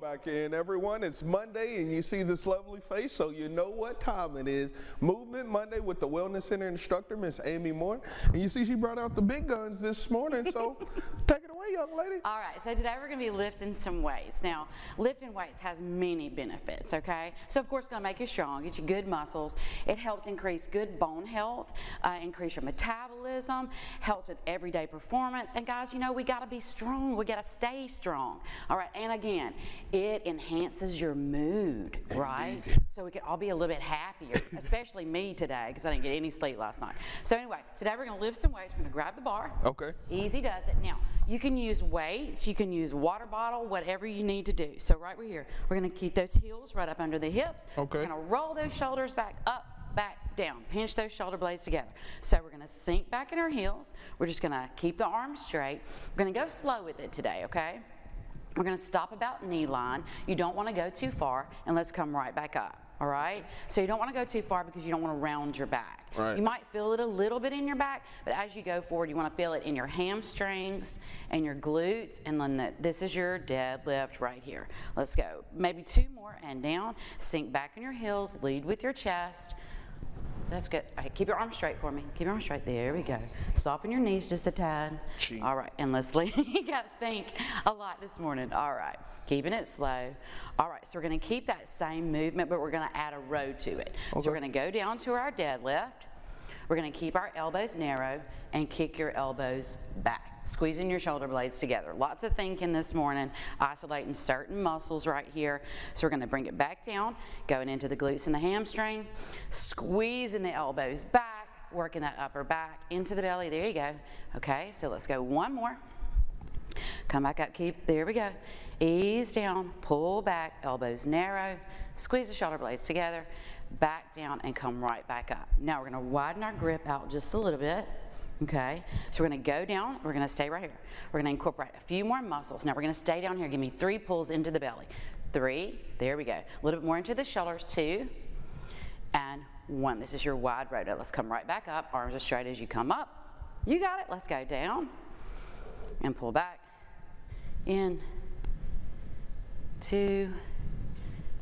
back in, everyone. It's Monday and you see this lovely face, so you know what time it is. Movement Monday with the Wellness Center instructor, Miss Amy Moore. And you see she brought out the big guns this morning, so take it away, young lady. All right, so today we're going to be lifting some weights. Now, lifting weights has many benefits, okay? So, of course, it's going to make you strong, get you good muscles. It helps increase good bone health, increase your metabolism, helps with everyday performance. And guys, you know, we got to be strong. We got to stay strong. All right, and again, it enhances your mood, right? So we can all be a little bit happier, especially me today because I didn't get any sleep last night. So anyway, today we're going to lift some weights. We're going to grab the bar. Okay. Easy does it. Now, you can use weights, you can use water bottle, whatever you need to do. So right here, we're going to keep those heels right up under the hips. Okay. We're going to roll those shoulders back up, back down. Pinch those shoulder blades together. So we're going to sink back in our heels. We're just going to keep the arms straight. We're going to go slow with it today, okay? We're going to stop about knee line. You don't want to go too far, and let's come right back up. All right, so you don't want to go too far because you don't want to round your back. Right. You might feel it a little bit in your back, but as you go forward, you want to feel it in your hamstrings and your glutes, and then this is your deadlift right here. Let's go. Maybe two more and down. Sink back in your heels. Lead with your chest. That's good. All right, keep your arms straight for me. Keep your arms straight. There we go. Soften your knees just a tad. Gee. All right, and let's lean. You got to think a lot this morning. All right, keeping it slow. All right, so we're going to keep that same movement, but we're going to add a row to it. Okay. So we're going to go down to our deadlift. We're going to keep our elbows narrow and kick your elbows back, squeezing your shoulder blades together. Lots of thinking this morning, isolating certain muscles right here. So we're going to bring it back down, going into the glutes and the hamstring, squeezing the elbows back, working that upper back into the belly. There you go. Okay, so let's go one more. Come back up, there we go. Ease down, pull back, elbows narrow, squeeze the shoulder blades together, back down and come right back up. Now we're going to widen our grip out just a little bit. Okay, so we're going to go down, we're going to stay right here. We're going to incorporate a few more muscles. Now we're going to stay down here. Give me 3 pulls into the belly. 3, there we go. A little bit more into the shoulders, 2, and 1. This is your wide row. Now let's come right back up. Arms as straight as you come up. You got it. Let's go down and pull back. In, 2,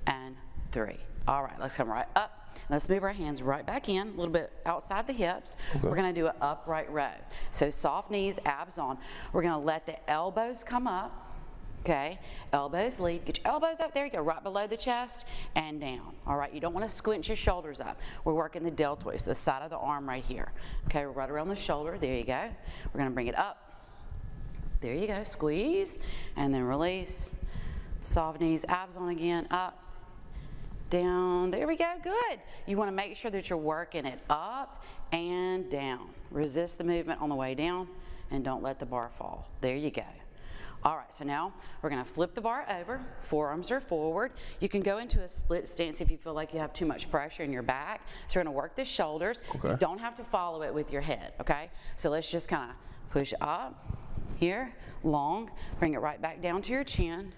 and 3. All right, let's come right up. Let's move our hands right back in, a little bit outside the hips. Okay. We're going to do an upright row. So soft knees, abs on. We're going to let the elbows come up. Okay, elbows lead. Get your elbows up. There you go, right below the chest and down. All right, you don't want to squinch your shoulders up. We're working the deltoids, the side of the arm right here. Okay, we're right around the shoulder. There you go. We're going to bring it up. There you go. Squeeze and then release. Soft knees, abs on again. Up, down. There we go. Good. You want to make sure that you're working it up and down. Resist the movement on the way down and don't let the bar fall. There you go. All right, so now we're going to flip the bar over. Forearms are forward. You can go into a split stance if you feel like you have too much pressure in your back. So we're going to work the shoulders. Okay. You don't have to follow it with your head, okay? So let's just kind of push up here, long, bring it right back down to your chin.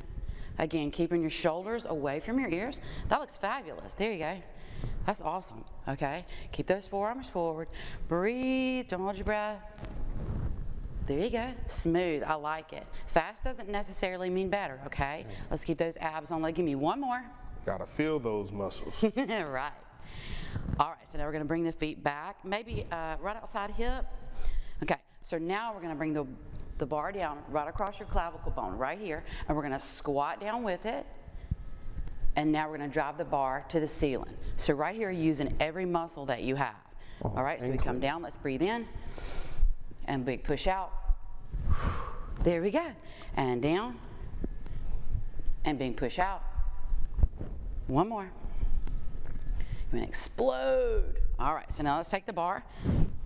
Again, keeping your shoulders away from your ears. That looks fabulous. There you go. That's awesome, okay? Keep those forearms forward. Breathe, don't hold your breath. There you go. Smooth, I like it. Fast doesn't necessarily mean better, okay? Let's keep those abs on. Give me one more. Gotta feel those muscles. Right. All right, so now we're gonna bring the feet back, maybe right outside hip. Okay, so now we're gonna bring the bar down right across your clavicle bone right here, and we're going to squat down with it, and now we're going to drive the bar to the ceiling. So right here, using every muscle that you have. All right, so we come down, let's breathe in, and big push out. There we go. And down, and big push out. One more. You're going to explode. All right, so now let's take the bar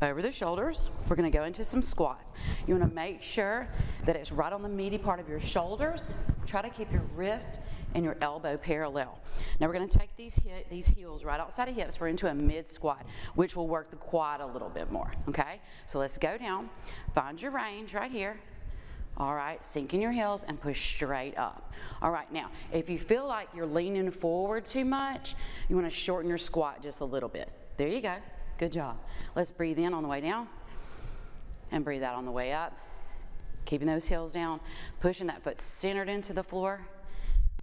over the shoulders. We're going to go into some squats. You want to make sure that it's right on the meaty part of your shoulders. Try to keep your wrist and your elbow parallel. Now we're going to take these heels right outside of hips. We're into a mid squat, which will work the quad a little bit more, okay? So let's go down. Find your range right here. All right, sink in your heels and push straight up. All right, now, if you feel like you're leaning forward too much, you want to shorten your squat just a little bit. There you go. Good job. Let's breathe in on the way down and breathe out on the way up. Keeping those heels down, pushing that foot centered into the floor.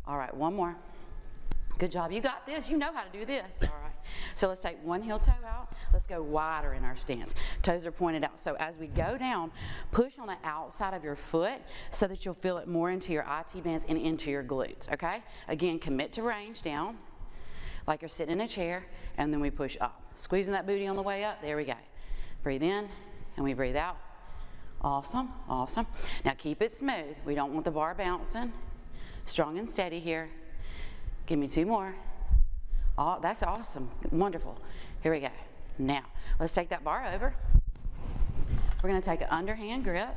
All right, one more. Good job. You got this. You know how to do this. All right. So let's take one heel toe out. Let's go wider in our stance. Toes are pointed out. So as we go down, push on the outside of your foot so that you'll feel it more into your IT bands and into your glutes, okay? Again, commit to range down like you're sitting in a chair, and then we push up. Squeezing that booty on the way up. There we go. Breathe in, and we breathe out. Awesome, awesome. Now keep it smooth. We don't want the bar bouncing. Strong and steady here. Give me two more. Oh, that's awesome. Wonderful. Here we go. Now, let's take that bar over. We're going to take an underhand grip.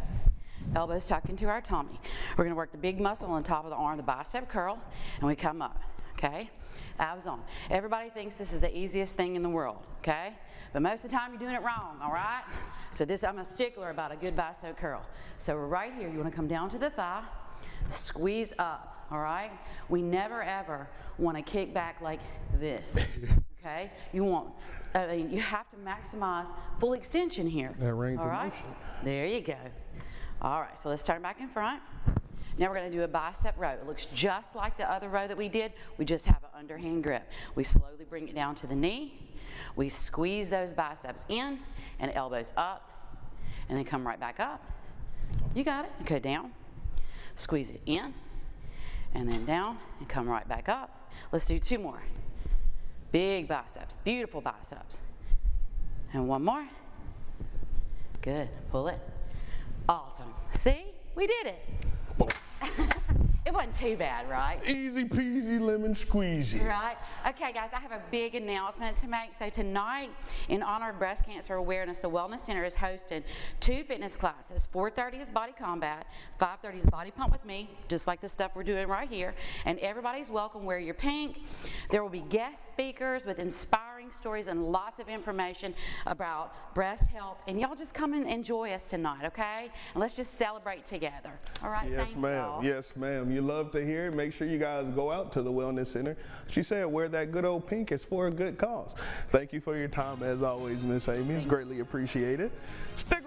Elbows tucked into our tummy. We're going to work the big muscle on the top of the arm, the bicep curl, and we come up, okay? Abs on. Everybody thinks this is the easiest thing in the world, okay? But most of the time you're doing it wrong, all right? So I'm a stickler about a good bicep curl. So right here, you want to come down to the thigh, squeeze up. All right? We never ever want to kick back like this, okay? You have to maximize full extension here. That range all right? of motion. There you go. All right, so let's turn back in front. Now we're going to do a bicep row. It looks just like the other row that we did. We just have an underhand grip. We slowly bring it down to the knee. We squeeze those biceps in and elbows up, and then come right back up. You got it. Okay, down. Squeeze it in. And then down and come right back up. Let's do two more. Big biceps, beautiful biceps. And one more. Good, pull it. Awesome. See, we did it. It wasn't too bad, right? Easy peasy lemon squeezy. Right? Okay, guys, I have a big announcement to make. So tonight, in honor of Breast Cancer Awareness, the Wellness Center is hosting 2 fitness classes. 4:30 is Body Combat, 5:30 is Body Pump with me, just like the stuff we're doing right here. And everybody's welcome. Wear your pink. There will be guest speakers with inspiring stories and lots of information about breast health. And y'all just come and enjoy us tonight, okay? And let's just celebrate together. All right? Yes, Thank ma'am. y'all. Yes, ma'am. You love to hear it. Make sure you guys go out to the Wellness Center. She said wear that good old pink. It's for a good cause. Thank you for your time as always, Miss Amy. It's greatly appreciated. Stick